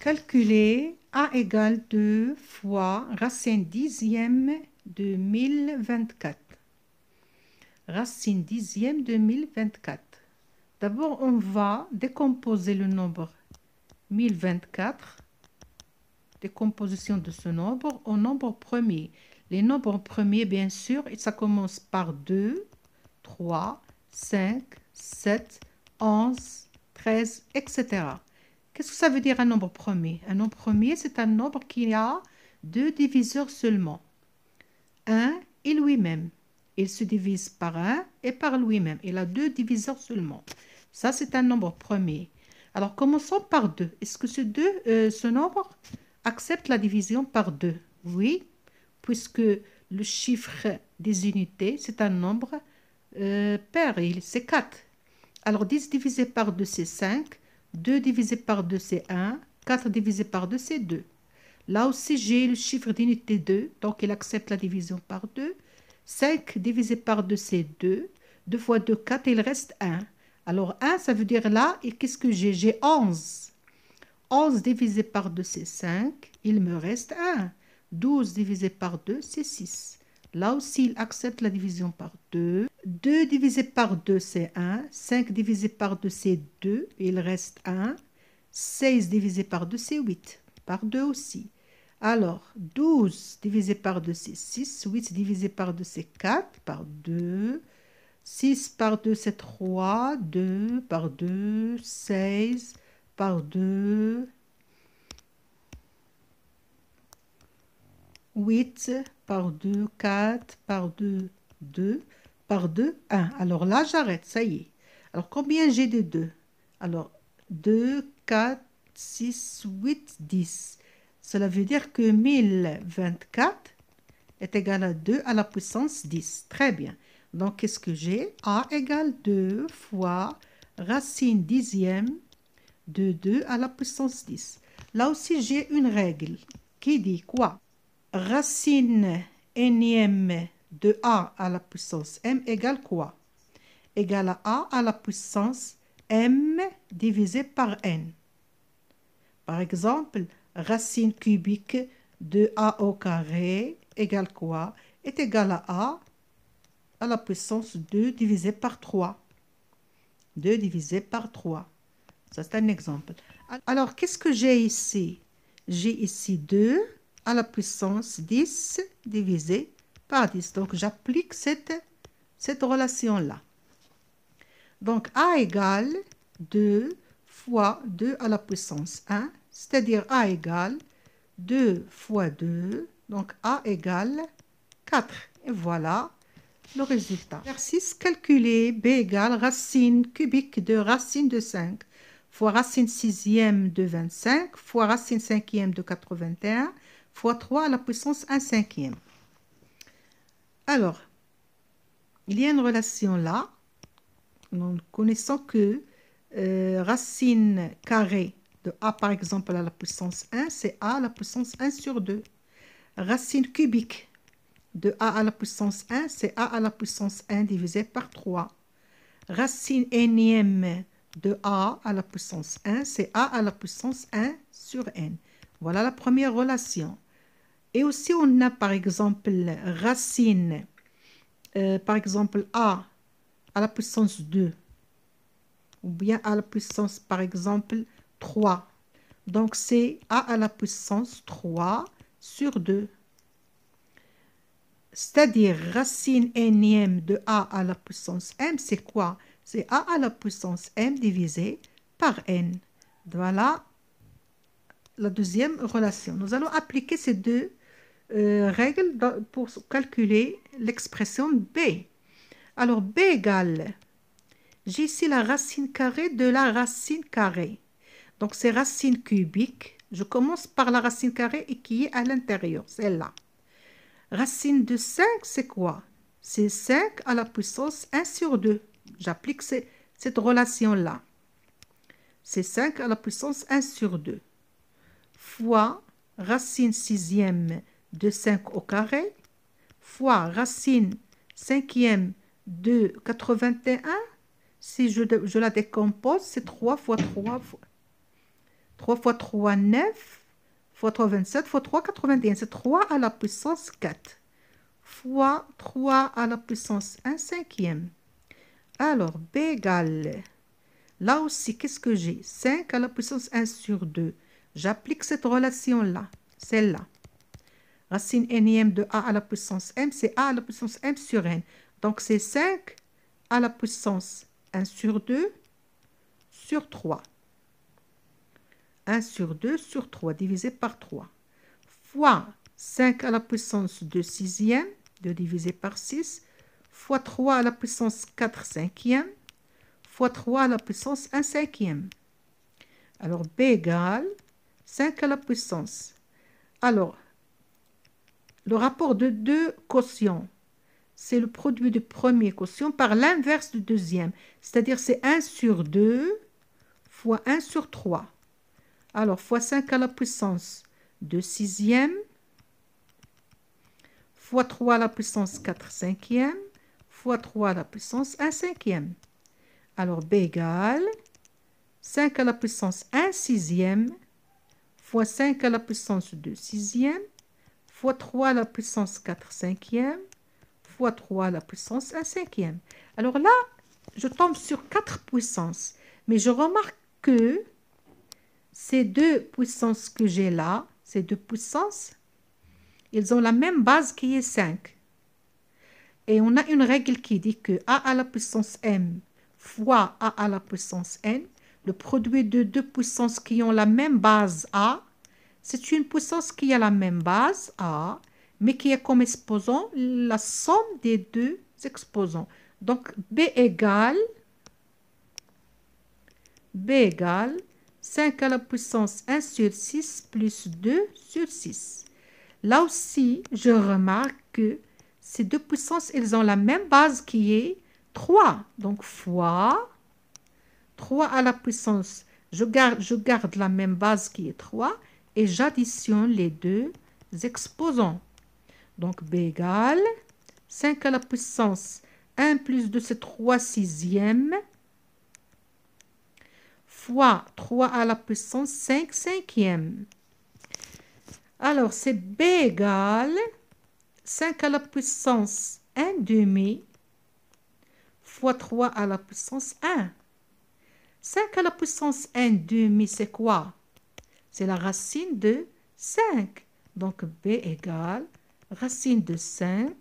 Calculer A égale 2 fois racine dixième de 1024. Racine dixième de 1024. D'abord, on va décomposer le nombre 1024, décomposition de ce nombre au nombre premier. Les nombres premiers, bien sûr, ça commence par 2, 3, 5, 7, 11, 13, etc. Qu'est-ce que ça veut dire un nombre premier? Un nombre premier, c'est un nombre qui a deux diviseurs seulement. 1 et lui-même. Il se divise par 1 et par lui-même. Il a deux diviseurs seulement. Ça, c'est un nombre premier. Alors, commençons par 2. Est-ce que ce nombre accepte la division par 2? Oui, puisque le chiffre des unités, c'est un nombre pair, c'est 4. Alors, 10 divisé par 2, c'est 5. 2 divisé par 2, c'est 1. 4 divisé par 2, c'est 2. Là aussi, j'ai le chiffre d'unité 2, donc il accepte la division par 2. 5 divisé par 2, c'est 2. 2 fois 2, 4, il reste 1. Alors 1, ça veut dire là, et qu'est-ce que j'ai? J'ai 11. 11 divisé par 2, c'est 5. Il me reste 1. 12 divisé par 2, c'est 6. Là aussi, il accepte la division par 2. 2 divisé par 2, c'est 1. 5 divisé par 2, c'est 2. Il reste 1. 16 divisé par 2, c'est 8. Par 2 aussi. Alors, 12 divisé par 2, c'est 6. 8 divisé par 2, c'est 4. Par 2. 6 par 2, c'est 3. 2 par 2, 16. Par 2, 8. Par 2, 4. Par 2, 2. Par 2, 1. Alors là, j'arrête, ça y est. Alors, combien j'ai de 2? Alors, 2, 4, 6, 8, 10. Cela veut dire que 1024 est égal à 2 à la puissance 10. Très bien. Donc, qu'est-ce que j'ai? A égale 2 fois racine dixième de 2 à la puissance 10. Là aussi, j'ai une règle qui dit quoi? Racine énième de A à la puissance M égale quoi? Égale à la puissance M divisé par N. Par exemple, racine cubique de A au carré égale quoi? Est égal à la puissance 2 divisé par 3. 2 divisé par 3. Ça, c'est un exemple. Alors, qu'est-ce que j'ai ici? J'ai ici 2 à la puissance 10 divisé par 10. Donc, j'applique cette relation-là. Donc, A égale 2 fois 2 à la puissance 1, c'est-à-dire A égale 2 fois 2, donc A égale 4. Et voilà le résultat. Exercice calculé, B égale racine cubique de racine de 5 fois racine sixième de 25 fois racine cinquième de 81 fois 3 à la puissance 1 cinquième. Alors, il y a une relation là. Nous connaissons que racine carrée de A, par exemple, à la puissance 1, c'est A à la puissance 1 sur 2. Racine cubique de A à la puissance 1, c'est A à la puissance 1 divisé par 3. Racine énième de A à la puissance 1, c'est A à la puissance 1 sur N. Voilà la première relation. Et aussi, on a, par exemple, racine, par exemple, A à la puissance 2, ou bien à la puissance, par exemple, 3. Donc, c'est A à la puissance 3 sur 2. C'est-à-dire, racine énième de A à la puissance M, c'est quoi? C'est A à la puissance M divisé par N. Voilà la deuxième relation. Nous allons appliquer ces deux règles pour calculer l'expression B. Alors, B égale, j'ai ici la racine carrée de la racine carrée. Donc, c'est racine cubique. Je commence par la racine carrée et qui est à l'intérieur, celle-là. Racine de 5, c'est quoi? C'est 5 à la puissance 1 sur 2. J'applique cette relation-là. C'est 5 à la puissance 1 sur 2. Fois racine sixième de 5 au carré, fois racine cinquième de 81. Si je la décompose, c'est 3 fois 3 3 fois 3, 9, fois 3, 27, fois 3, 81. C'est 3 à la puissance 4, fois 3 à la puissance 1 cinquième. Alors, B égale, là aussi, qu'est-ce que j'ai? 5 à la puissance 1 sur 2. J'applique cette relation-là, celle-là. Racine énième de a à la puissance m, c'est a à la puissance m sur n. Donc, c'est 5 à la puissance 1 sur 2 sur 3. 1 sur 2 sur 3 divisé par 3. Fois 5 à la puissance 2 sixième, 2 divisé par 6, fois 3 à la puissance 4 cinquième, fois 3 à la puissance 1 cinquième. Alors, B égale 5 à la puissance. Alors, le rapport de deux quotients, c'est le produit du premier quotient par l'inverse du deuxième. C'est-à-dire, c'est 1 sur 2 fois 1 sur 3. Alors, fois 5 à la puissance 2 sixième, fois 3 à la puissance 4 cinquième, fois 3 à la puissance 1 cinquième. Alors, B égale 5 à la puissance 1 sixième, fois 5 à la puissance 2 sixième, fois 3 à la puissance 4 cinquième, fois 3 à la puissance 1 cinquième. Alors là, je tombe sur 4 puissances. Mais je remarque que ces deux puissances que j'ai là, ces deux puissances, ils ont la même base qui est 5. Et on a une règle qui dit que a à la puissance m fois a à la puissance n, le produit de deux puissances qui ont la même base a, c'est une puissance qui a la même base a, mais qui a comme exposant la somme des deux exposants. Donc, B égale 5 à la puissance 1 sur 6 plus 2 sur 6. Là aussi, je remarque que ces deux puissances, elles ont la même base qui est 3. Donc, fois 3 à la puissance, je garde la même base qui est 3 et j'additionne les deux exposants. Donc, B égale 5 à la puissance 1 plus 2, c'est 3 sixièmes, fois 3 à la puissance 5 cinquièmes. Alors, c'est B égale 5 à la puissance 1 demi, fois 3 à la puissance 1. 5 à la puissance 1 demi, c'est quoi? C'est la racine de 5. Donc, B égale racine de 5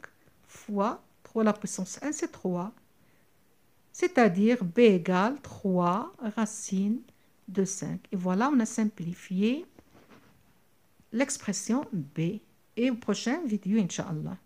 fois 3 à la puissance 1, c'est 3. C'est-à-dire B égale 3 racine de 5. Et voilà, on a simplifié l'expression B. Et au prochain vidéo, Inch'Allah.